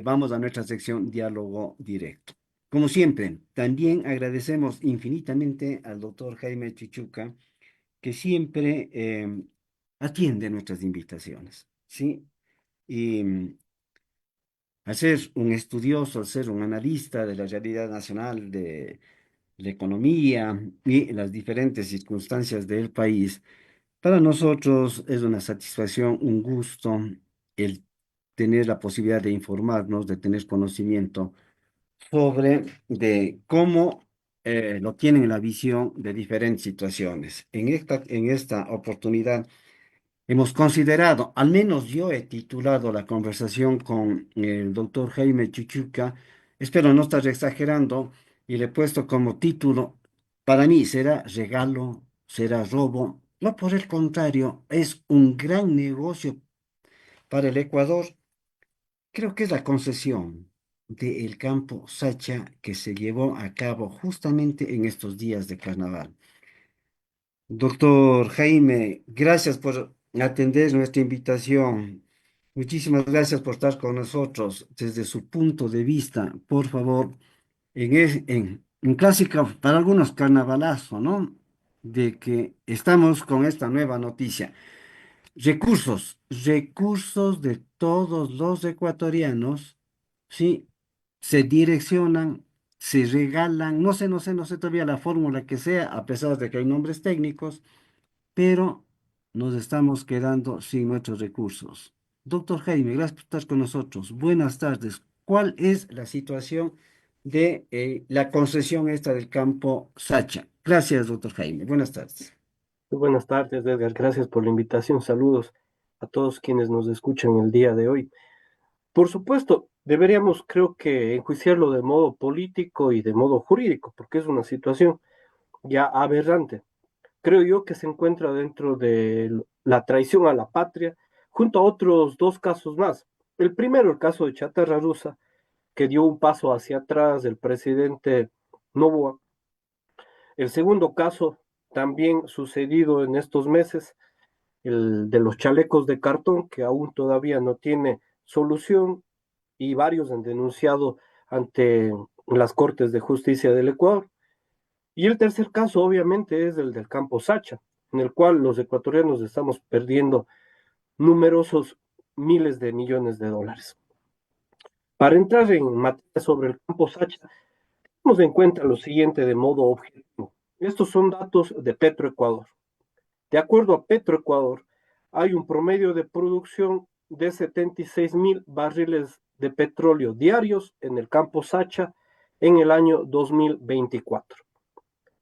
vamos a nuestra sección Diálogo Directo. Como siempre, también agradecemos infinitamente al doctor Jaime Chichuca, que siempre atiende nuestras invitaciones, ¿sí? Y al ser un estudioso, al ser un analista de la realidad nacional, de la economía y las diferentes circunstancias del país, para nosotros es una satisfacción, un gusto el tener la posibilidad de informarnos, de tener conocimiento sobre de cómo lo tienen la visión de diferentes situaciones. En esta oportunidad hemos considerado, al menos yo he titulado la conversación con el doctor Jaime Chuchuca, espero no estar exagerando, y le he puesto como título, para mí será regalo, será robo. No, por el contrario, es un gran negocio para el Ecuador. Creo que es la concesión del campo Sacha que se llevó a cabo justamente en estos días de carnaval. Doctor Jaime, gracias por atender nuestra invitación. Muchísimas gracias por estar con nosotros desde su punto de vista. Por favor, en un clásico para algunos carnavalazo, ¿no? De que estamos con esta nueva noticia. Recursos de todos los ecuatorianos, ¿sí? Se direccionan, se regalan, no sé todavía la fórmula que sea, a pesar de que hay nombres técnicos, pero nos estamos quedando sin nuestros recursos. Doctor Jaime, gracias por estar con nosotros. Buenas tardes. ¿Cuál es la situación de la concesión esta del campo Sacha? Gracias, doctor Jaime. Buenas tardes. Muy buenas tardes, Edgar. Gracias por la invitación. Saludos a todos quienes nos escuchan el día de hoy. Por supuesto, deberíamos, creo que, enjuiciarlo de modo político y de modo jurídico, porque es una situación ya aberrante. Creo yo que se encuentra dentro de la traición a la patria, junto a otros dos casos más. El primero, el caso de Chatarra Rusa, que dio un paso hacia atrás del presidente Noboa. El segundo caso, también sucedido en estos meses, el de los chalecos de cartón, que aún todavía no tiene solución y varios han denunciado ante las Cortes de Justicia del Ecuador. Y el tercer caso, obviamente, es el del campo Sacha, en el cual los ecuatorianos estamos perdiendo numerosos miles de millones de dólares. Para entrar en materia sobre el campo Sacha, tenemos en cuenta lo siguiente de modo objetivo. Estos son datos de Petroecuador. De acuerdo a Petroecuador, hay un promedio de producción de 76.000 barriles de petróleo diarios en el campo Sacha en el año 2024.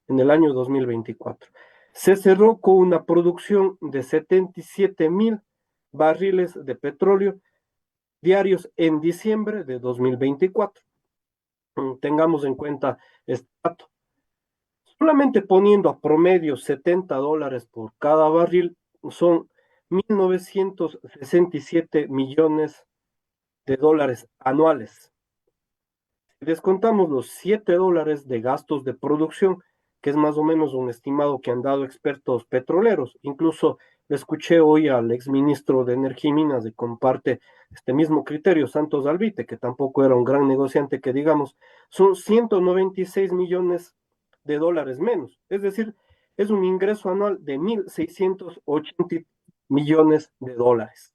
En el año 2024. Se cerró con una producción de 77.000 barriles de petróleo diarios en diciembre de 2024. Tengamos en cuenta este dato. Solamente poniendo a promedio $70 por cada barril, son 1.967 millones de dólares anuales. Si descontamos los $7 de gastos de producción, que es más o menos un estimado que han dado expertos petroleros. Incluso le escuché hoy al exministro de Energía y Minas de comparte este mismo criterio, Santos Albite, que tampoco era un gran negociante, que digamos, son 196 millones de dólares menos. Es decir, es un ingreso anual de 1.680 millones de dólares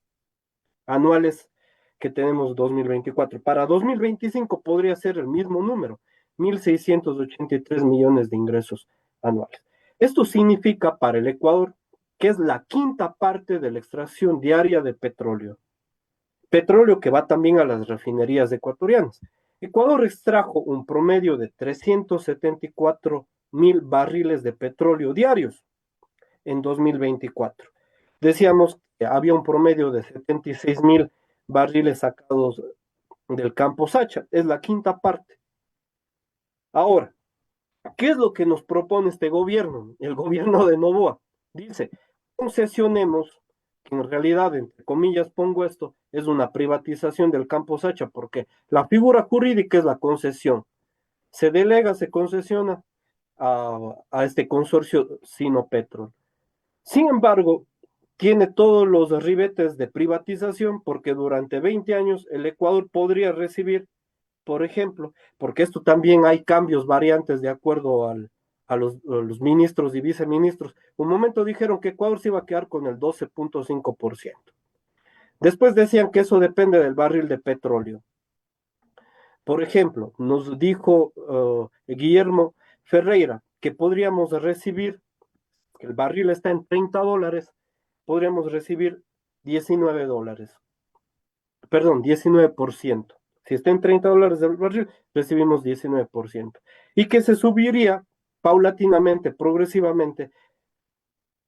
anuales que tenemos 2024. Para 2025 podría ser el mismo número, 1.683 millones de ingresos anuales. Esto significa para el Ecuador que es la quinta parte de la extracción diaria de petróleo. Petróleo que va también a las refinerías ecuatorianas. Ecuador extrajo un promedio de 374.000 barriles de petróleo diarios en 2024. Decíamos que había un promedio de 76.000 barriles sacados del campo Sacha, es la quinta parte. Ahora, ¿qué es lo que nos propone este gobierno? El gobierno de Novoa dice, concesionemos, que en realidad, entre comillas pongo esto, es una privatización del campo Sacha, porque la figura jurídica es la concesión. Se delega, se concesiona a este consorcio Sinopetrol. Sin embargo, tiene todos los ribetes de privatización porque durante 20 años el Ecuador podría recibir, por ejemplo, porque esto también hay cambios variantes de acuerdo a los ministros y viceministros. Un momento dijeron que Ecuador se iba a quedar con el 12.5%. Después decían que eso depende del barril de petróleo. Por ejemplo, nos dijo Guillermo Ferreira que podríamos recibir, que el barril está en $30, podríamos recibir $19. Perdón, 19%. Si está en $30 del barril, recibimos 19%. Y que se subiría paulatinamente, progresivamente,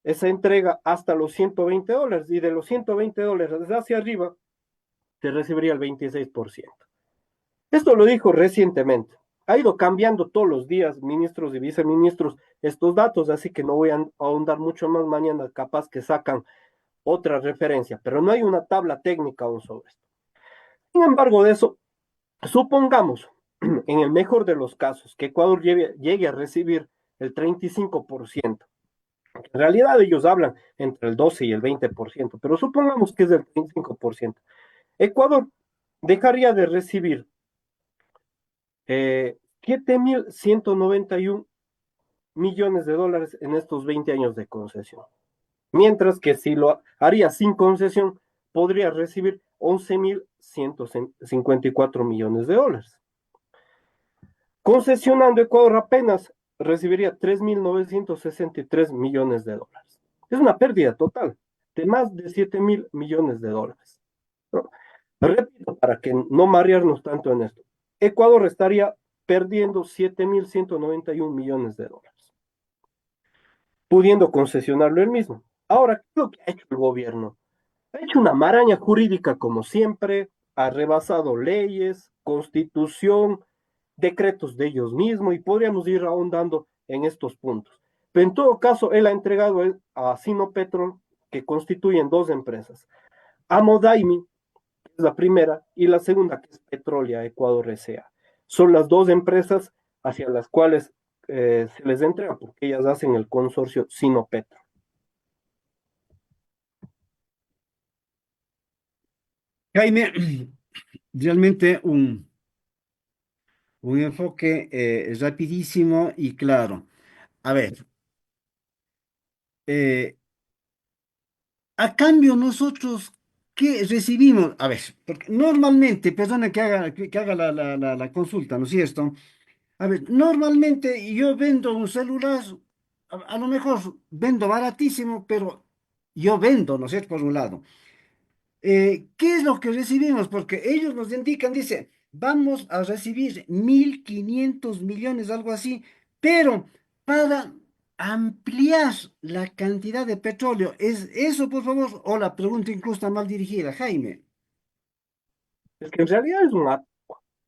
esa entrega hasta los $120. Y de los $120 hacia arriba, se recibiría el 26%. Esto lo dijo recientemente. Ha ido cambiando todos los días, ministros y viceministros, estos datos, así que no voy a ahondar mucho más mañana, capaz que sacan otra referencia, pero no hay una tabla técnica aún sobre esto. Sin embargo, de eso, supongamos, en el mejor de los casos, que Ecuador llegue a recibir el 35%. En realidad ellos hablan entre el 12 y el 20%, pero supongamos que es el 35%. Ecuador dejaría de recibir 7.191 millones de dólares en estos 20 años de concesión. Mientras que si lo haría sin concesión, podría recibir 11.154 millones de dólares. Concesionando Ecuador apenas recibiría 3.963 millones de dólares. Es una pérdida total de más de 7.000 millones de dólares, ¿no? Repito, para que no marearnos tanto en esto. Ecuador estaría perdiendo 7.191 millones de dólares, pudiendo concesionarlo él mismo. Ahora, ¿qué es lo que ha hecho el gobierno? Ha hecho una maraña jurídica como siempre, ha rebasado leyes, constitución, decretos de ellos mismos y podríamos ir ahondando en estos puntos. Pero en todo caso, él ha entregado a Sinopetrol, que constituyen dos empresas, Amodaimi, que es la primera, y la segunda, que es Petrolia Ecuador S.A. Son las dos empresas hacia las cuales se les entrega, porque ellas hacen el consorcio Sinopetrol. Jaime, realmente un enfoque rapidísimo y claro. A ver, eh, a cambio nosotros, ¿qué recibimos? A ver, porque normalmente, perdona que haga la consulta, ¿no es cierto? A ver, normalmente yo vendo un celular, a lo mejor vendo baratísimo, pero yo vendo, ¿no es cierto? Por un lado. ¿Qué es lo que recibimos? Porque ellos nos indican, dice, vamos a recibir 1.500 millones, algo así, pero para ampliar la cantidad de petróleo. ¿Es eso, por favor? O la pregunta incluso está mal dirigida, Jaime. Es que en realidad es un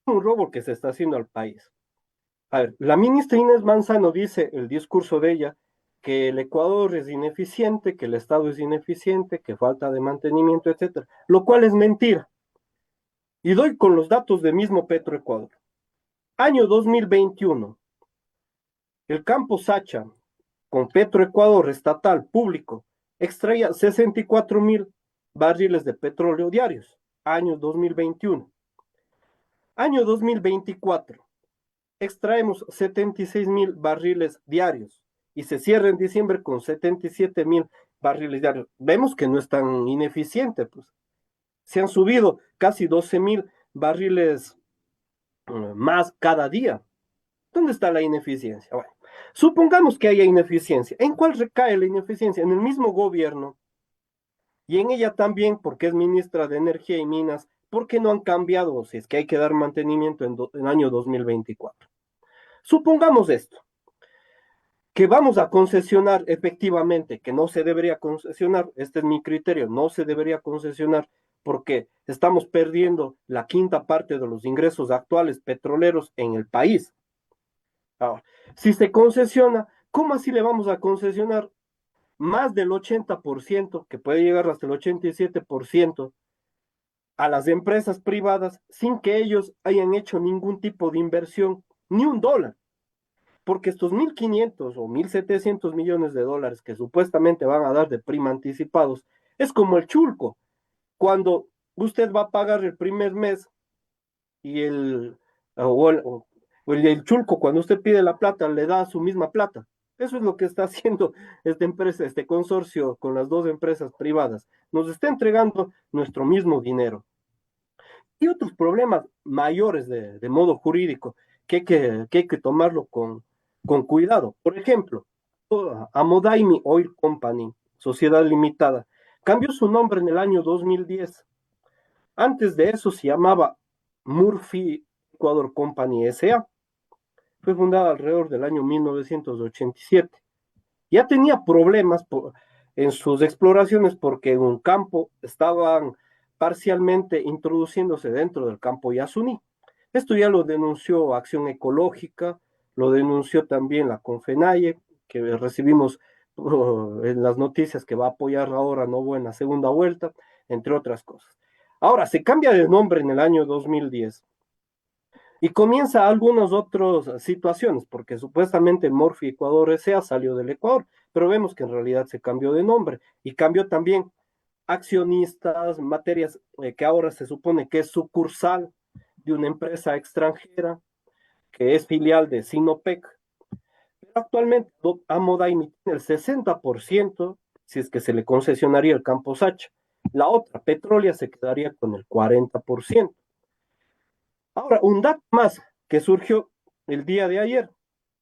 robo que se está haciendo al país. A ver, la ministra Inés Manzano dice, el discurso de ella, que el Ecuador es ineficiente, que el Estado es ineficiente, que falta de mantenimiento, etcétera, lo cual es mentira. Y doy con los datos de mismo Petroecuador. Año 2021, el campo Sacha, con Petroecuador estatal público, extraía 64.000 barriles de petróleo diarios. Año 2021. Año 2024, extraemos 76.000 barriles diarios y se cierra en diciembre con 77.000 barriles diarios. Vemos que no es tan ineficiente, pues. Se han subido casi 12.000 barriles más cada día. ¿Dónde está la ineficiencia? Bueno, supongamos que haya ineficiencia. ¿En cuál recae la ineficiencia? En el mismo gobierno y en ella también, porque es ministra de Energía y Minas, porque no han cambiado, si es que hay que dar mantenimiento en año 2024. Supongamos esto, que vamos a concesionar efectivamente, que no se debería concesionar, este es mi criterio, no se debería concesionar porque estamos perdiendo la quinta parte de los ingresos actuales petroleros en el país. Ahora, si se concesiona, ¿cómo así le vamos a concesionar más del 80%, que puede llegar hasta el 87%, a las empresas privadas sin que ellos hayan hecho ningún tipo de inversión, ni un dólar? porque estos 1.500 o 1.700 millones de dólares que supuestamente van a dar de prima anticipados es como el chulco. Cuando usted va a pagar el primer mes y el chulco, cuando usted pide la plata, le da su misma plata. Eso es lo que está haciendo esta empresa, este consorcio con las dos empresas privadas. Nos está entregando nuestro mismo dinero. Y otros problemas mayores de modo jurídico que hay que tomarlo con cuidado. Por ejemplo, Amodaimi Oil Company, Sociedad Limitada, cambió su nombre en el año 2010. Antes de eso se llamaba Murphy Ecuador Company S.A. Fue fundada alrededor del año 1987. Ya tenía problemas en sus exploraciones porque en un campo estaban parcialmente introduciéndose dentro del campo Yasuní. Esto ya lo denunció Acción Ecológica, lo denunció también la Confenaye, que recibimos en las noticias que va a apoyar ahora Novo en la segunda vuelta, entre otras cosas. Ahora, se cambia de nombre en el año 2010 y comienza algunas otras situaciones, porque supuestamente Morphy Ecuador S.A. salió del Ecuador, pero vemos que en realidad se cambió de nombre y cambió también accionistas, materias que ahora se supone que es sucursal de una empresa extranjera que es filial de Sinopec. Pero actualmente Amodaimi tiene el 60%, si es que se le concesionaría el campo Sacha. La otra, Petrolia, se quedaría con el 40%. Ahora, un dato más que surgió el día de ayer.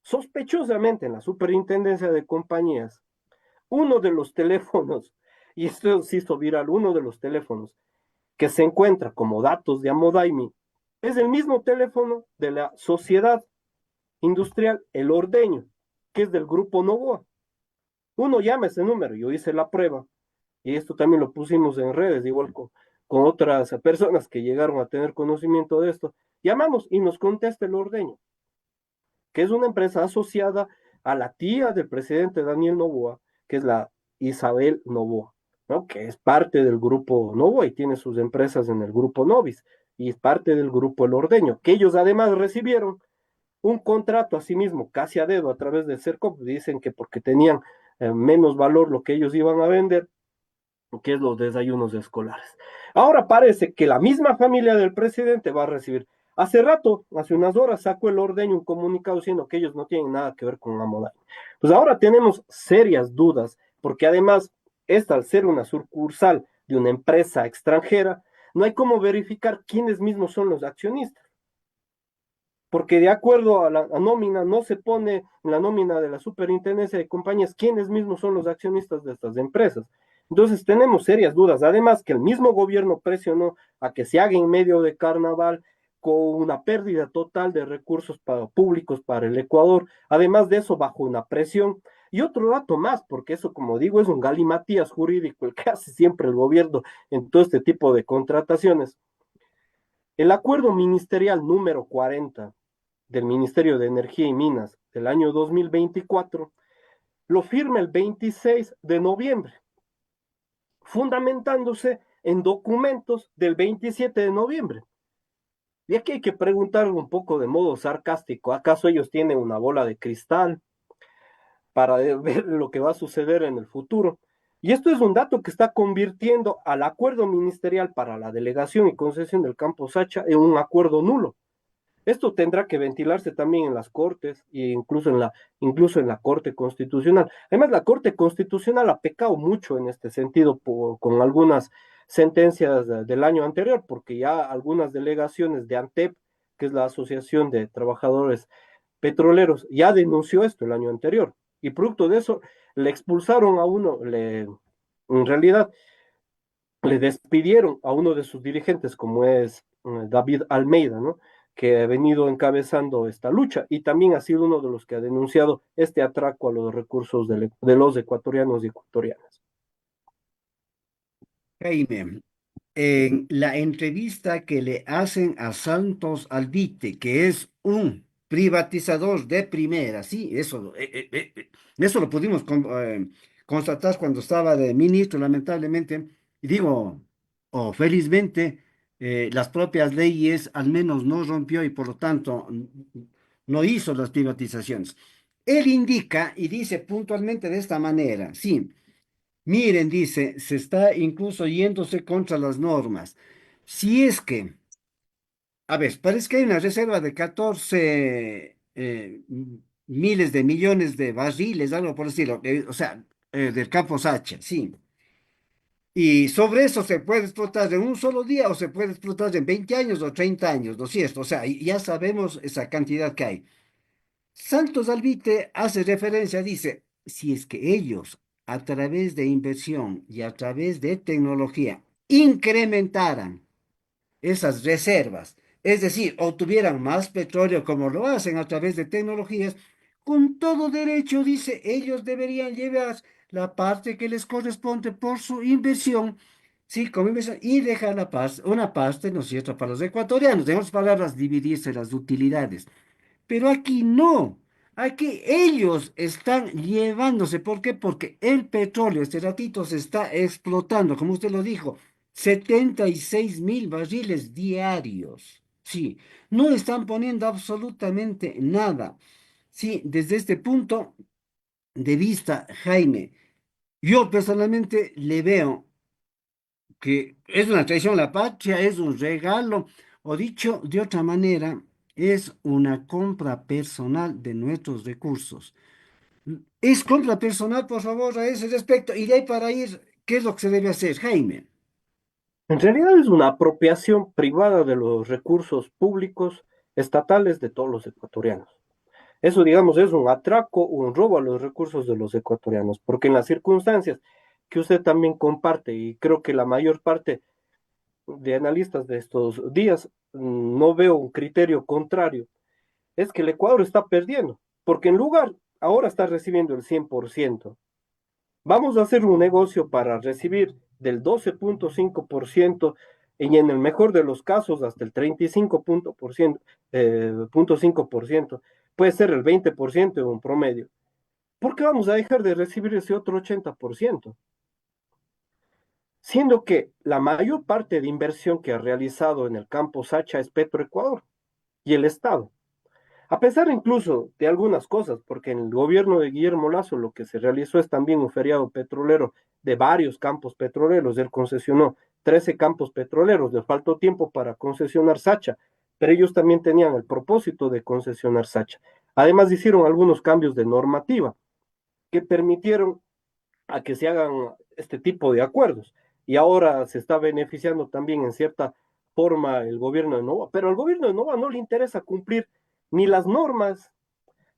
Sospechosamente en la superintendencia de compañías, uno de los teléfonos, y esto se hizo viral, uno de los teléfonos que se encuentra como datos de Amodaimi, es el mismo teléfono de la sociedad industrial El Ordeño, que es del grupo Novoa. Uno llama ese número, yo hice la prueba, y esto también lo pusimos en redes, igual con otras personas que llegaron a tener conocimiento de esto. Llamamos y nos contesta El Ordeño, que es una empresa asociada a la tía del presidente Daniel Noboa, que es la Isabel Noboa, ¿no? Que es parte del grupo Noboa y tiene sus empresas en el grupo Novis y es parte del grupo El Ordeño, que ellos además recibieron un contrato a sí mismo, casi a dedo, a través del CERCOP, dicen que porque tenían menos valor lo que ellos iban a vender, que es los desayunos escolares. Ahora parece que la misma familia del presidente va a recibir. Hace rato, hace unas horas, sacó El Ordeño un comunicado diciendo que ellos no tienen nada que ver con la moda. Pues ahora tenemos serias dudas, porque además, esta al ser una sucursal de una empresa extranjera, no hay cómo verificar quiénes mismos son los accionistas, porque de acuerdo a la nómina, no se pone en la nómina de la superintendencia de compañías quiénes mismos son los accionistas de estas empresas. Entonces tenemos serias dudas. Además que el mismo gobierno presionó a que se haga en medio de carnaval con una pérdida total de recursos públicos para el Ecuador. Además de eso, bajo una presión. Y otro dato más, porque eso, como digo, es un galimatías jurídico el que hace siempre el gobierno en todo este tipo de contrataciones. El acuerdo ministerial número 40 del Ministerio de Energía y Minas del año 2024 lo firma el 26 de noviembre, fundamentándose en documentos del 27 de noviembre. Y aquí hay que preguntar un poco de modo sarcástico, ¿acaso ellos tienen una bola de cristal para ver lo que va a suceder en el futuro? Y esto es un dato que está convirtiendo al acuerdo ministerial para la delegación y concesión del campo Sacha en un acuerdo nulo. Esto tendrá que ventilarse también en las cortes e incluso en la Corte Constitucional. Además, la Corte Constitucional ha pecado mucho en este sentido con algunas sentencias del año anterior, porque ya algunas delegaciones de ANTEP, que es la Asociación de Trabajadores Petroleros, ya denunció esto el año anterior. Y producto de eso, le expulsaron a uno, en realidad, le despidieron a uno de sus dirigentes, como es David Almeida, ¿no? Que ha venido encabezando esta lucha y también ha sido uno de los que ha denunciado este atraco a los recursos de los ecuatorianos y ecuatorianas. Jaime, en la entrevista que le hacen a Santos Aldite, que es un privatizador de primera, sí, eso lo pudimos constatar cuando estaba de ministro, lamentablemente, y digo, o felizmente, las propias leyes al menos no rompió y por lo tanto no hizo las privatizaciones. Él indica y dice puntualmente de esta manera, sí, miren, dice, se está incluso yéndose contra las normas. Si es que, a ver, parece que hay una reserva de 14 miles de millones de barriles, algo por decirlo, o sea, del campo Sacha, sí. Y sobre eso se puede explotar en un solo día o se puede explotar en 20 años o 30 años, ¿no es cierto? O sea, y ya sabemos esa cantidad que hay. Santos Albite hace referencia, dice, si es que ellos, a través de inversión y a través de tecnología, incrementaran esas reservas, es decir, obtuvieran más petróleo como lo hacen a través de tecnologías, con todo derecho, dice, ellos deberían llevar la parte que les corresponde por su inversión, sí, como inversión, y dejar una parte, ¿no es cierto?, para los ecuatorianos, en otras palabras, dividirse las utilidades. Pero aquí no. Aquí ellos están llevándose. ¿Por qué? Porque el petróleo, este ratito, se está explotando, como usted lo dijo, 76.000 barriles diarios. Sí, no están poniendo absolutamente nada. Sí, desde este punto de vista, Jaime, yo personalmente le veo que es una traición a la patria, es un regalo, o dicho de otra manera, es una compra personal de nuestros recursos. Es compra personal, por favor, a ese respecto. Y de ahí para ir, ¿qué es lo que se debe hacer, Jaime? En realidad es una apropiación privada de los recursos públicos estatales de todos los ecuatorianos. Eso, digamos, es un atraco, un robo a los recursos de los ecuatorianos, porque en las circunstancias que usted también comparte, y creo que la mayor parte de analistas de estos días no veo un criterio contrario, es que el Ecuador está perdiendo, porque en lugar, ahora está recibiendo el 100%. Vamos a hacer un negocio para recibir del 12.5% y en el mejor de los casos hasta el 35.5%, puede ser el 20% en un promedio. ¿Por qué vamos a dejar de recibir ese otro 80%? Siendo que la mayor parte de inversión que ha realizado en el campo Sacha es Petroecuador y el Estado. A pesar incluso de algunas cosas, porque en el gobierno de Guillermo Lazo lo que se realizó es también un feriado petrolero de varios campos petroleros. Él concesionó 13 campos petroleros, le faltó tiempo para concesionar Sacha, pero ellos también tenían el propósito de concesionar Sacha. Además hicieron algunos cambios de normativa que permitieron a que se hagan este tipo de acuerdos. Y ahora se está beneficiando también en cierta forma el gobierno de Nova, pero al gobierno de Nova no le interesa cumplir ni las normas,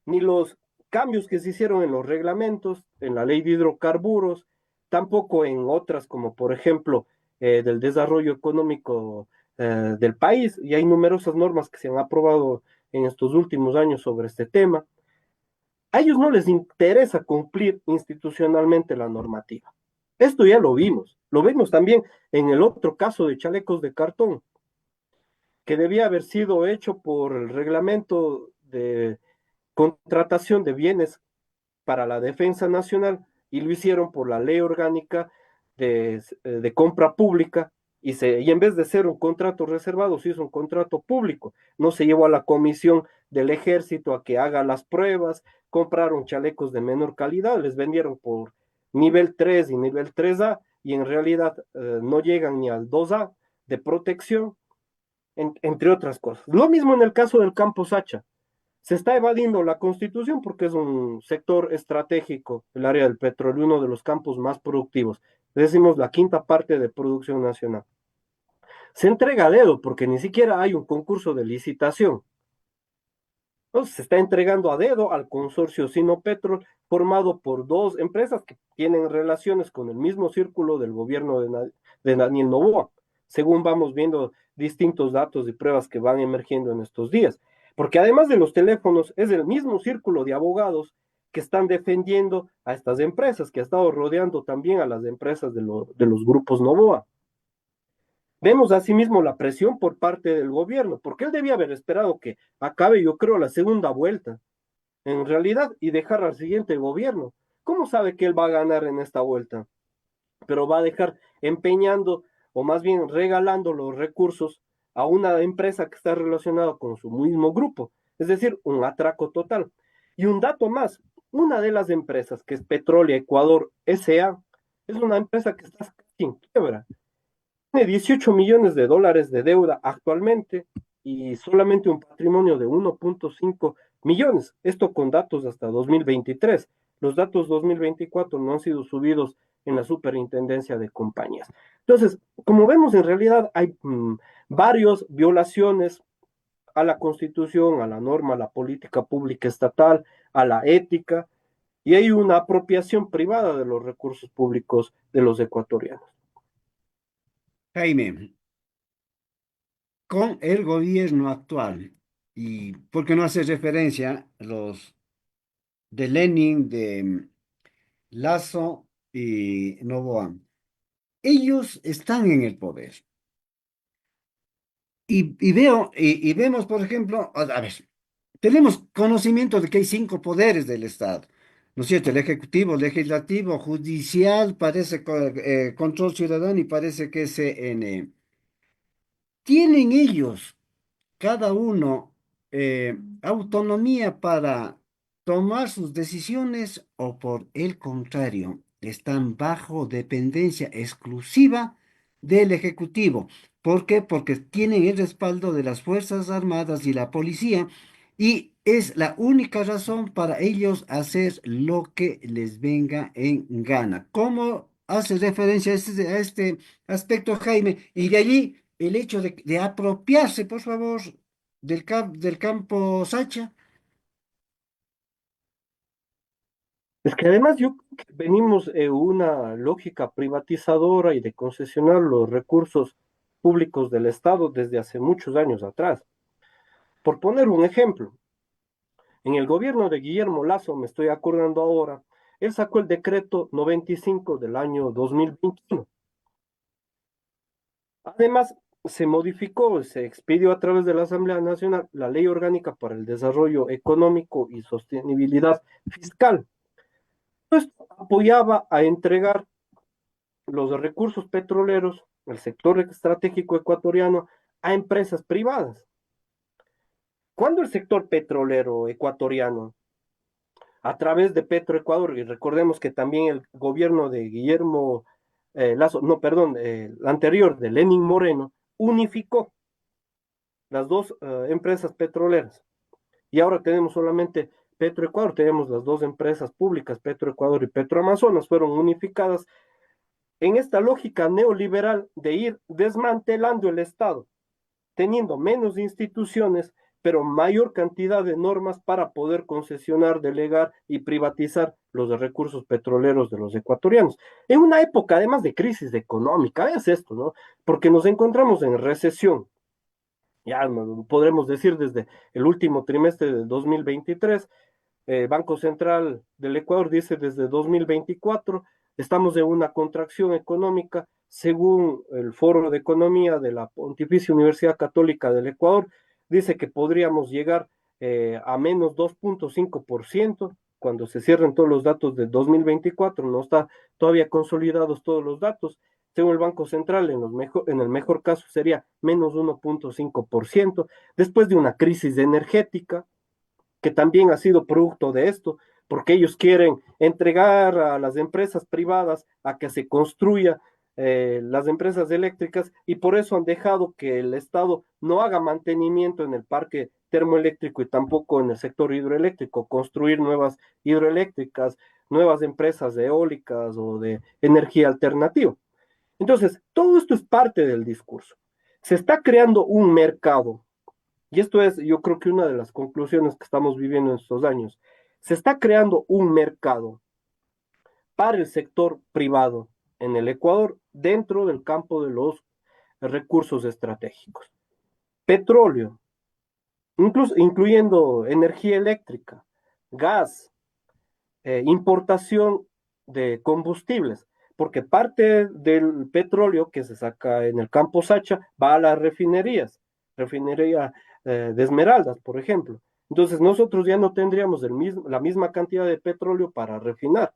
ni los cambios que se hicieron en los reglamentos, en la ley de hidrocarburos, tampoco en otras como por ejemplo del desarrollo económico del país, y hay numerosas normas que se han aprobado en estos últimos años sobre este tema. A ellos no les interesa cumplir institucionalmente la normativa. Esto ya lo vimos también en el otro caso de chalecos de cartón, que debía haber sido hecho por el reglamento de contratación de bienes para la defensa nacional y lo hicieron por la ley orgánica de compra pública y en vez de ser un contrato reservado, se hizo un contrato público. No se llevó a la comisión del ejército a que haga las pruebas, compraron chalecos de menor calidad, les vendieron por nivel 3 y nivel 3A y en realidad no llegan ni al 2A de protección, entre otras cosas. Lo mismo en el caso del campo Sacha. Se está evadiendo la constitución porque es un sector estratégico, el área del petróleo, uno de los campos más productivos. Decimos la quinta parte de producción nacional. Se entrega a dedo porque ni siquiera hay un concurso de licitación. Entonces se está entregando a dedo al consorcio Sinopetrol, formado por dos empresas que tienen relaciones con el mismo círculo del gobierno de Daniel Noboa, según vamos viendo distintos datos y pruebas que van emergiendo en estos días. Porque además de los teléfonos, es el mismo círculo de abogados que están defendiendo a estas empresas, que ha estado rodeando también a las empresas de los grupos Novoa. Vemos asimismo la presión por parte del gobierno, porque él debía haber esperado que acabe, yo creo, la segunda vuelta, en realidad, y dejar al siguiente gobierno. ¿Cómo sabe que él va a ganar en esta vuelta? Pero va a dejar empeñando, o más bien regalando los recursos a una empresa que está relacionada con su mismo grupo, es decir, un atraco total. Y un dato más, una de las empresas que es Petrolia Ecuador S.A. es una empresa que está casi en quiebra. Tiene 18 millones de dólares de deuda actualmente y solamente un patrimonio de 1.5 millones. Esto con datos hasta 2023. Los datos 2024 no han sido subidos en la superintendencia de compañías. Entonces, como vemos, en realidad hay varias violaciones a la constitución, a la norma, a la política pública estatal, a la ética, y hay una apropiación privada de los recursos públicos de los ecuatorianos. Jaime, con el gobierno actual, y porque no hace referencia a los de Lenin, de Lazo y Novoa, ellos están en el poder. Y vemos, por ejemplo, a ver, tenemos conocimiento de que hay cinco poderes del Estado, ¿no es cierto? El ejecutivo, legislativo, judicial, parece control ciudadano y parece que CNE. ¿Tienen ellos cada uno autonomía para tomar sus decisiones o por el contrario, están bajo dependencia exclusiva del Ejecutivo? ¿Por qué? Porque tienen el respaldo de las Fuerzas Armadas y la policía y es la única razón para ellos hacer lo que les venga en gana. ¿Cómo hace referencia a este aspecto, Jaime? Y de allí el hecho de apropiarse, por favor, del campo Sacha. Es que además yo creo que venimos en una lógica privatizadora y de concesionar los recursos públicos del Estado desde hace muchos años atrás. Por poner un ejemplo, en el gobierno de Guillermo Lazo, me estoy acordando ahora, él sacó el decreto 95 del año 2021. Además, se modificó, se expidió a través de la Asamblea Nacional la Ley Orgánica para el Desarrollo Económico y Sostenibilidad Fiscal. Esto apoyaba a entregar los recursos petroleros, el sector estratégico ecuatoriano, a empresas privadas. Cuando el sector petrolero ecuatoriano, a través de Petroecuador, y recordemos que también el gobierno de Guillermo Lazo, no, perdón, el anterior de Lenin Moreno, unificó las dos empresas petroleras. Y ahora tenemos solamente Petroecuador, tenemos las dos empresas públicas, Petroecuador y Petroamazonas, fueron unificadas en esta lógica neoliberal de ir desmantelando el Estado, teniendo menos instituciones, pero mayor cantidad de normas para poder concesionar, delegar y privatizar los recursos petroleros de los ecuatorianos. En una época además de crisis económica, es esto, ¿no? Porque nos encontramos en recesión, ya podremos decir desde el último trimestre del 2023, Banco Central del Ecuador dice desde 2024 estamos en una contracción económica, según el Foro de Economía de la Pontificia Universidad Católica del Ecuador, dice que podríamos llegar a menos 2.5% cuando se cierren todos los datos de 2024, no está todavía consolidados todos los datos. Según el Banco Central, en el mejor caso sería menos 1.5%, después de una crisis energética, que también ha sido producto de esto, porque ellos quieren entregar a las empresas privadas a que se construya las empresas eléctricas y por eso han dejado que el Estado no haga mantenimiento en el parque termoeléctrico y tampoco en el sector hidroeléctrico, construir nuevas hidroeléctricas, nuevas empresas eólicas o de energía alternativa. Entonces, todo esto es parte del discurso. Se está creando un mercado y esto es, yo creo que una de las conclusiones que estamos viviendo en estos años. Se está creando un mercado para el sector privado en el Ecuador dentro del campo de los recursos estratégicos. Petróleo, incluyendo energía eléctrica, gas, importación de combustibles, porque parte del petróleo que se saca en el campo Sacha va a las refinerías, refinería de Esmeraldas, por ejemplo. Entonces nosotros ya no tendríamos la misma cantidad de petróleo para refinar.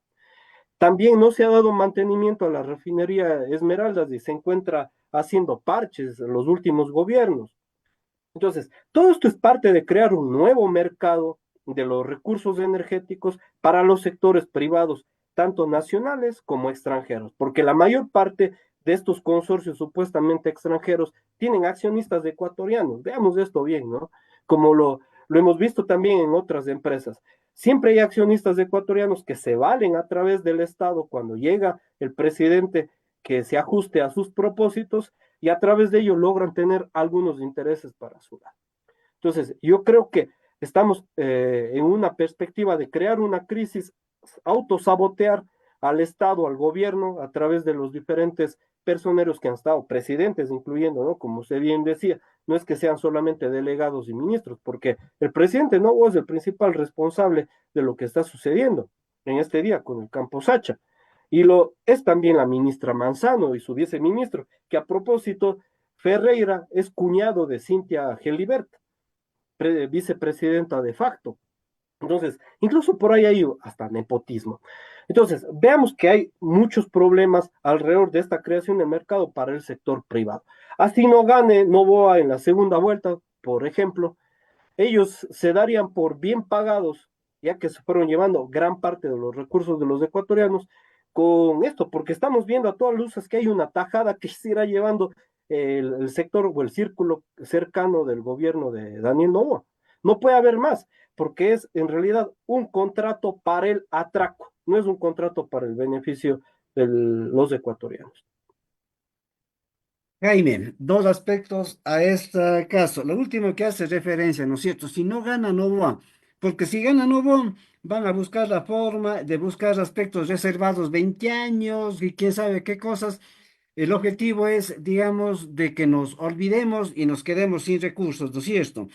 También no se ha dado mantenimiento a la refinería Esmeraldas y se encuentra haciendo parches en los últimos gobiernos. Entonces, todo esto es parte de crear un nuevo mercado de los recursos energéticos para los sectores privados, tanto nacionales como extranjeros, porque la mayor parte de estos consorcios supuestamente extranjeros tienen accionistas ecuatorianos. Veamos esto bien, ¿no? Como lo hemos visto también en otras empresas. Siempre hay accionistas ecuatorianos que se valen a través del Estado cuando llega el presidente que se ajuste a sus propósitos y a través de ello logran tener algunos intereses para su lado. Entonces, yo creo que estamos en una perspectiva de crear una crisis, autosabotear al Estado, al gobierno, a través de los diferentes personeros que han estado, presidentes incluyendo, ¿no? Como usted bien decía, no es que sean solamente delegados y ministros, porque el presidente no es el principal responsable de lo que está sucediendo en este día con el Campo Sacha. Y lo es también la ministra Manzano y su viceministro, que a propósito, Ferreira es cuñado de Cintia Gelibert, vicepresidenta de facto. Entonces, incluso por ahí hay hasta nepotismo. Entonces, veamos que hay muchos problemas alrededor de esta creación de mercado para el sector privado. Así no gane Novoa en la segunda vuelta, por ejemplo, ellos se darían por bien pagados, ya que se fueron llevando gran parte de los recursos de los ecuatorianos con esto, porque estamos viendo a todas luces que hay una tajada que se irá llevando el sector o el círculo cercano del gobierno de Daniel Noboa. No puede haber más, porque es en realidad un contrato para el atraco, no es un contrato para el beneficio de los ecuatorianos. Jaime, dos aspectos a este caso. Lo último que hace referencia, ¿no es cierto? Si no gana Novoa, porque si gana Novoa, van a buscar la forma de buscar aspectos reservados 20 años y quién sabe qué cosas. El objetivo es, digamos, de que nos olvidemos y nos quedemos sin recursos, ¿no es cierto?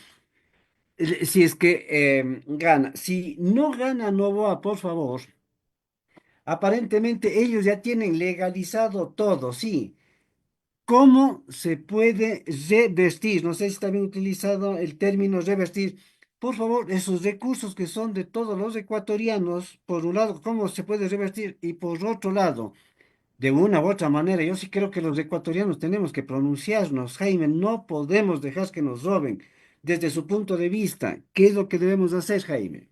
Si es que gana. Si no gana Novoa, por favor, aparentemente ellos ya tienen legalizado todo, sí. ¿Cómo se puede revestir? No sé si está bien utilizado el término revestir. Por favor, esos recursos que son de todos los ecuatorianos, por un lado, ¿cómo se puede revertir? Y por otro lado, de una u otra manera, yo sí creo que los ecuatorianos tenemos que pronunciarnos, Jaime, no podemos dejar que nos roben. Desde su punto de vista, ¿qué es lo que debemos hacer, Jaime?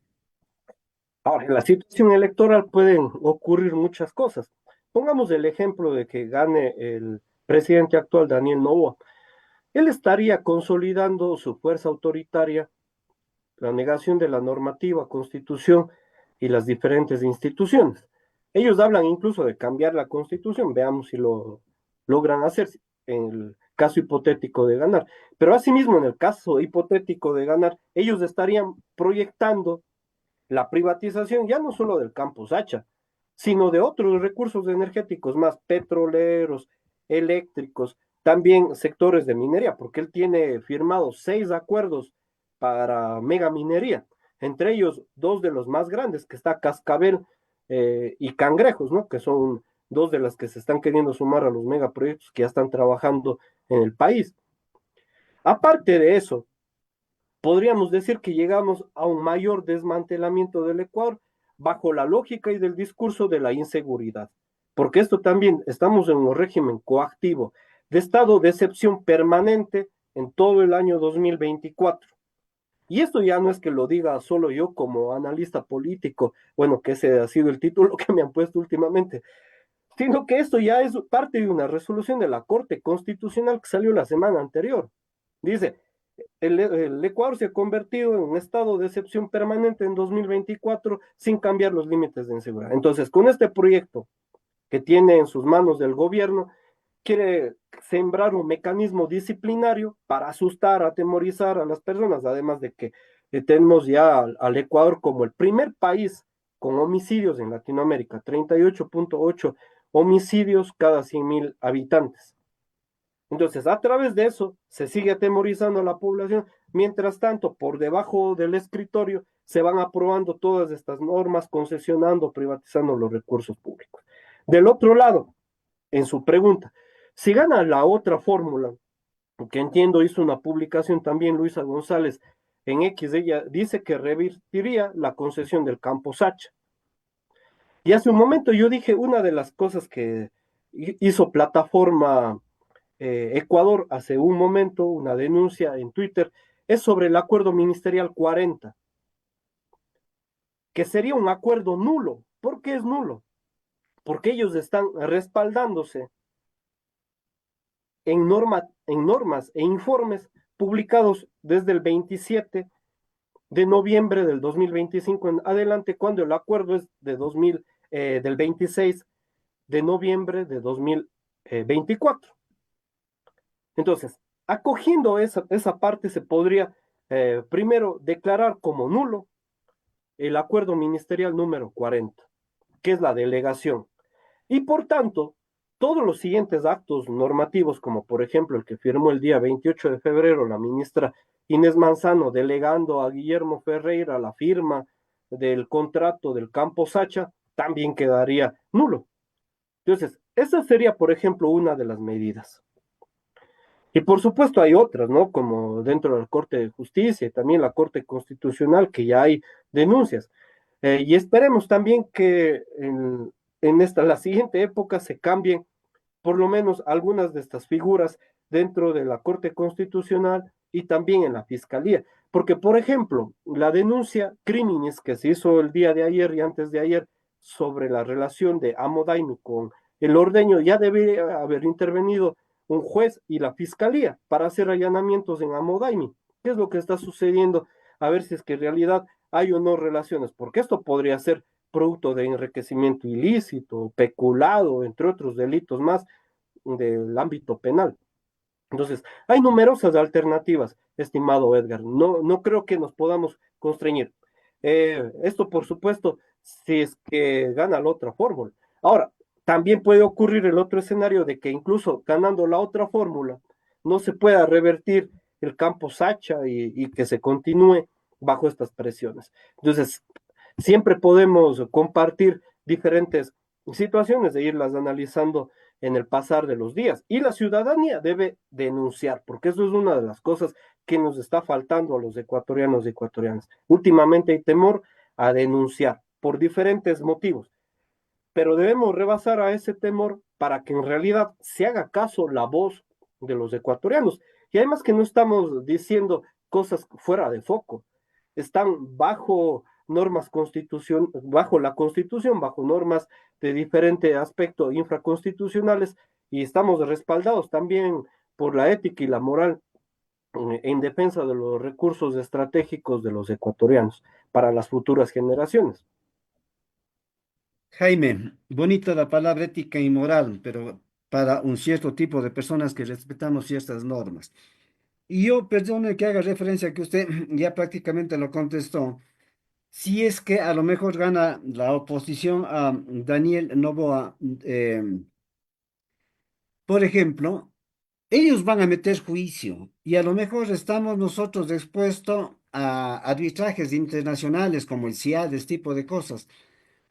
Ahora, en la situación electoral pueden ocurrir muchas cosas. Pongamos el ejemplo de que gane el presidente actual, Daniel Noboa. Él estaría consolidando su fuerza autoritaria, la negación de la normativa, constitución y las diferentes instituciones. Ellos hablan incluso de cambiar la constitución, veamos si lo logran hacer en el caso hipotético de ganar. Pero asimismo, en el caso hipotético de ganar, ellos estarían proyectando la privatización ya no solo del Campo Sacha, sino de otros recursos energéticos más, petroleros, eléctricos, también sectores de minería, porque él tiene firmados 6 acuerdos para mega minería, entre ellos dos de los más grandes, que está Cascabel y Cangrejos, ¿no? Que son dos de las que se están queriendo sumar a los megaproyectos que ya están trabajando en el país. Aparte de eso, podríamos decir que llegamos a un mayor desmantelamiento del Ecuador bajo la lógica y del discurso de la inseguridad, porque esto también estamos en un régimen coactivo de estado de excepción permanente en todo el año 2024. Y esto ya no es que lo diga solo yo como analista político, bueno, que ese ha sido el título que me han puesto últimamente, sino que esto ya es parte de una resolución de la Corte Constitucional que salió la semana anterior. Dice, el Ecuador se ha convertido en un estado de excepción permanente en 2024 sin cambiar los límites de inseguridad. Entonces, con este proyecto que tiene en sus manos el gobierno, quiere sembrar un mecanismo disciplinario para asustar, atemorizar a las personas, además de que tenemos ya al Ecuador como el primer país con homicidios en Latinoamérica, 38.8 homicidios cada 100.000 habitantes. Entonces, a través de eso, se sigue atemorizando a la población. Mientras tanto, por debajo del escritorio, se van aprobando todas estas normas, concesionando, privatizando los recursos públicos. Del otro lado, en su pregunta, si gana la otra fórmula, que entiendo hizo una publicación también Luisa González en X, ella dice que revertiría la concesión del campo Sacha. Y hace un momento yo dije una de las cosas que hizo plataforma Ecuador hace un momento, una denuncia en Twitter, es sobre el acuerdo ministerial 40. que sería un acuerdo nulo. ¿Por qué es nulo? Porque ellos están respaldándose en normas e informes publicados desde el 27 de noviembre del 2025 en adelante, cuando el acuerdo es del 26 de noviembre de 2024. Entonces, acogiendo esa parte, se podría primero declarar como nulo el acuerdo ministerial número 40, que es la delegación. Y por tanto, todos los siguientes actos normativos, como por ejemplo el que firmó el día 28 de febrero la ministra Inés Manzano, delegando a Guillermo Ferreira la firma del contrato del Campo Sacha, también quedaría nulo. Entonces, esa sería, por ejemplo, una de las medidas. Y por supuesto hay otras, ¿no? Como dentro de la Corte de Justicia y también la Corte Constitucional, que ya hay denuncias. Y esperemos también que la siguiente época se cambien por lo menos algunas de estas figuras dentro de la Corte Constitucional y también en la Fiscalía. Porque, por ejemplo, la denuncia criminis que se hizo el día de ayer y antes de ayer sobre la relación de Amo Daimi con el ordeño, ya debería haber intervenido un juez y la Fiscalía para hacer allanamientos en Amo Daimi. ¿Qué es lo que está sucediendo? A ver si es que en realidad hay o no relaciones, porque esto podría ser producto de enriquecimiento ilícito, peculado, entre otros delitos más del ámbito penal. Entonces, hay numerosas alternativas, estimado Edgar. No, no creo que nos podamos constreñir. Esto, por supuesto, si es que gana la otra fórmula. Ahora, también puede ocurrir el otro escenario de que incluso ganando la otra fórmula, no se pueda revertir el campo Sacha y que se continúe bajo estas presiones. Entonces, siempre podemos compartir diferentes situaciones e irlas analizando en el pasar de los días. Y la ciudadanía debe denunciar, porque eso es una de las cosas que nos está faltando a los ecuatorianos y ecuatorianas. Últimamente hay temor a denunciar por diferentes motivos, pero debemos rebasar a ese temor para que en realidad se haga caso la voz de los ecuatorianos. Y además que no estamos diciendo cosas fuera de foco, están bajo normas bajo la constitución, bajo normas de diferente aspecto infraconstitucionales y estamos respaldados también por la ética y la moral en defensa de los recursos estratégicos de los ecuatorianos para las futuras generaciones. Jaime, bonita la palabra ética y moral, pero para un cierto tipo de personas que respetamos ciertas normas. Y yo, perdone que haga referencia que usted ya prácticamente lo contestó. Si es que a lo mejor gana la oposición a Daniel Noboa, por ejemplo, ellos van a meter juicio y a lo mejor estamos nosotros expuestos a arbitrajes internacionales como el CIAD, este tipo de cosas.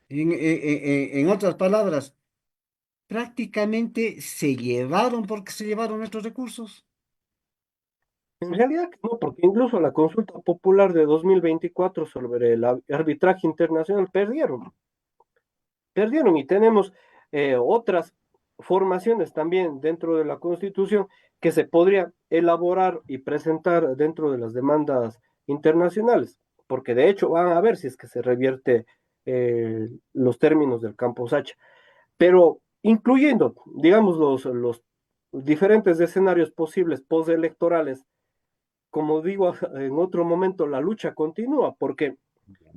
En otras palabras, prácticamente se llevaron porque se llevaron nuestros recursos. En realidad no, porque incluso la consulta popular de 2024 sobre el arbitraje internacional perdieron y tenemos otras formaciones también dentro de la Constitución que se podría elaborar y presentar dentro de las demandas internacionales, porque de hecho van a ver si es que se revierte los términos del campo Sacha, pero incluyendo, digamos, los diferentes escenarios posibles postelectorales, como digo en otro momento, la lucha continúa, porque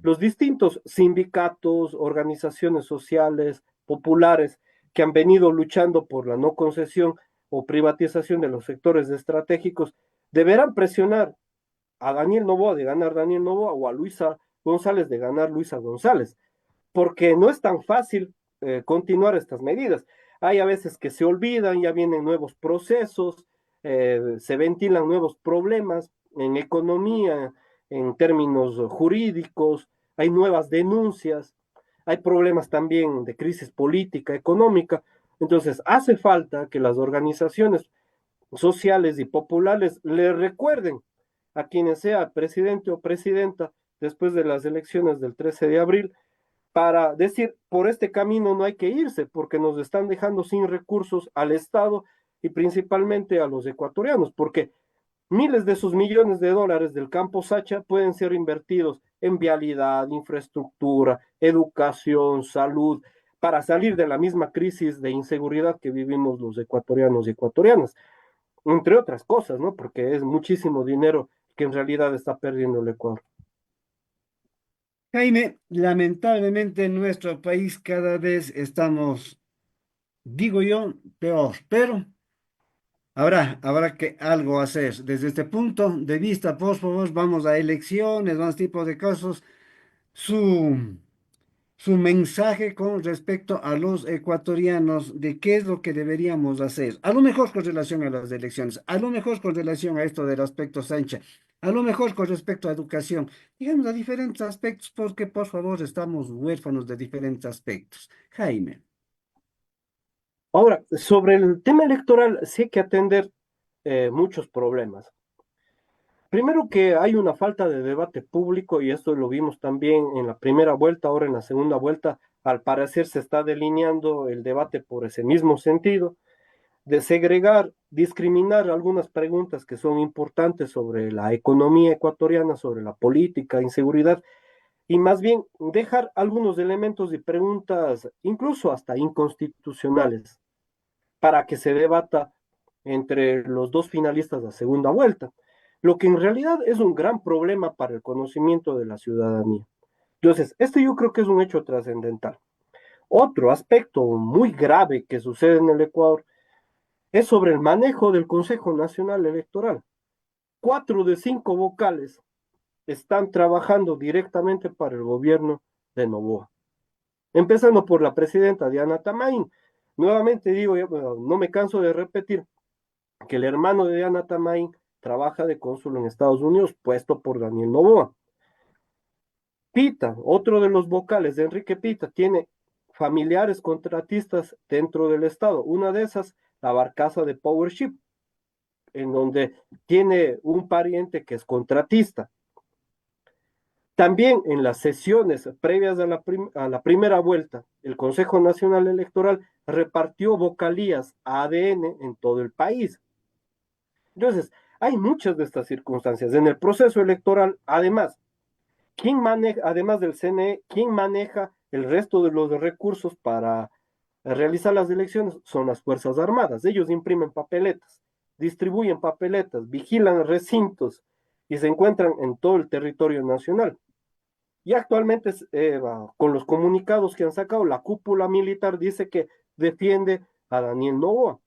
los distintos sindicatos, organizaciones sociales, populares, que han venido luchando por la no concesión o privatización de los sectores estratégicos, deberán presionar a Daniel Noboa de ganar Daniel Noboa o a Luisa González de ganar Luisa González, porque no es tan fácil continuar estas medidas. Hay a veces que se olvidan, ya vienen nuevos procesos, se ventilan nuevos problemas en economía, en términos jurídicos, hay nuevas denuncias, hay problemas también de crisis política, económica. Entonces, hace falta que las organizaciones sociales y populares le recuerden a quienes sea presidente o presidenta después de las elecciones del 13 de abril para decir, por este camino no hay que irse, porque nos están dejando sin recursos al Estado y principalmente a los ecuatorianos, porque miles de esos millones de dólares del campo Sacha pueden ser invertidos en vialidad, infraestructura, educación, salud, para salir de la misma crisis de inseguridad que vivimos los ecuatorianos y ecuatorianas, entre otras cosas, ¿no? Porque es muchísimo dinero que en realidad está perdiendo el Ecuador. Jaime, lamentablemente en nuestro país cada vez estamos, digo yo, peor, pero habrá que algo hacer. Desde este punto de vista, por favor, vamos a elecciones, más tipo de casos, su, su mensaje con respecto a los ecuatorianos de qué es lo que deberíamos hacer. A lo mejor con relación a las elecciones, a lo mejor con relación a esto del aspecto Sánchez, a lo mejor con respecto a educación, digamos a diferentes aspectos, porque por favor estamos huérfanos de diferentes aspectos. Jaime. Ahora, sobre el tema electoral, sí hay que atender muchos problemas. Primero que hay una falta de debate público y esto lo vimos también en la primera vuelta, ahora en la segunda vuelta, al parecer se está delineando el debate por ese mismo sentido, de segregar, discriminar algunas preguntas que son importantes sobre la economía ecuatoriana, sobre la política, inseguridad, y más bien dejar algunos elementos y preguntas, incluso hasta inconstitucionales, para que se debata entre los dos finalistas de la segunda vuelta, lo que en realidad es un gran problema para el conocimiento de la ciudadanía. Entonces, este yo creo que es un hecho trascendental. Otro aspecto muy grave que sucede en el Ecuador es sobre el manejo del Consejo Nacional Electoral. 4 de 5 vocales están trabajando directamente para el gobierno de Novoa, empezando por la presidenta Diana Tamain. Nuevamente digo, no me canso de repetir que el hermano de Diana Tamain trabaja de cónsul en Estados Unidos, puesto por Daniel Noboa. Pita, otro de los vocales de Enrique Pita, tiene familiares contratistas dentro del Estado. Una de esas, la barcaza de Powership, en donde tiene un pariente que es contratista. También en las sesiones previas a la primera vuelta, el Consejo Nacional Electoral repartió vocalías a ADN en todo el país. Entonces, hay muchas de estas circunstancias. En el proceso electoral, además, ¿quién maneja, además del CNE, quién maneja el resto de los recursos para realizar las elecciones? Son las Fuerzas Armadas. Ellos imprimen papeletas, distribuyen papeletas, vigilan recintos y se encuentran en todo el territorio nacional. Y actualmente, con los comunicados que han sacado, la cúpula militar dice que defiende a Daniel Noboa.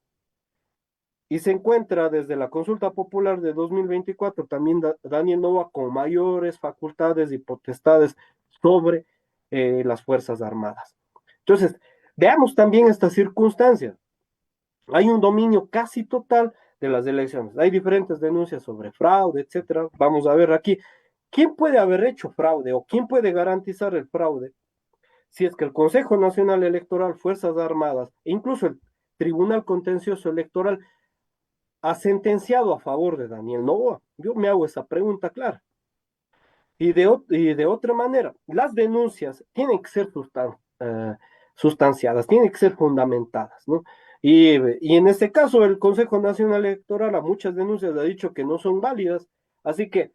Y se encuentra desde la consulta popular de 2024 también Daniel Noboa con mayores facultades y potestades sobre las Fuerzas Armadas. Entonces, veamos también estas circunstancias. Hay un dominio casi total de las elecciones. Hay diferentes denuncias sobre fraude, etcétera. Vamos a ver aquí. ¿Quién puede haber hecho fraude o quién puede garantizar el fraude si es que el Consejo Nacional Electoral, Fuerzas Armadas e incluso el Tribunal Contencioso Electoral ha sentenciado a favor de Daniel Noboa? Yo me hago esa pregunta clara. Y de otra manera, las denuncias tienen que ser sustanciadas, tienen que ser fundamentadas, ¿no? Y en este caso, el Consejo Nacional Electoral a muchas denuncias ha dicho que no son válidas, así que